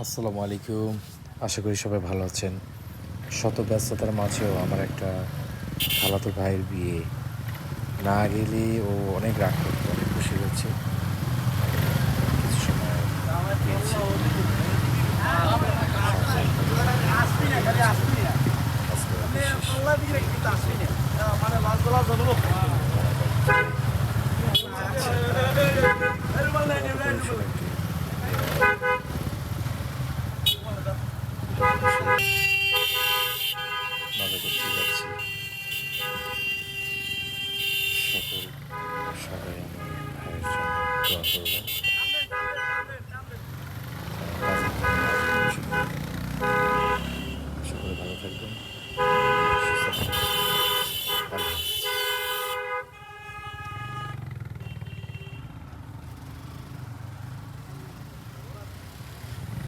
আসসালামু আলাইকুম। আশা করি সবাই ভালো আছেন। শত ব্যস্ততার মাঝেও আমার একটা খালাতো ভাইয়ের বিয়ে। না গেলে ও অনেক রাগ করতো, অনেক খুশি হয়েছে। কিছু সময় পেয়েছি। সাথে আজকের মতো শেষ। হয়ে যাচ্ছে। গত পরশু একটি অনুষ্ঠানে মজা করতে যাচ্ছি। সবাই আমার ভাইয়ের জন্য দোয়া করবেন।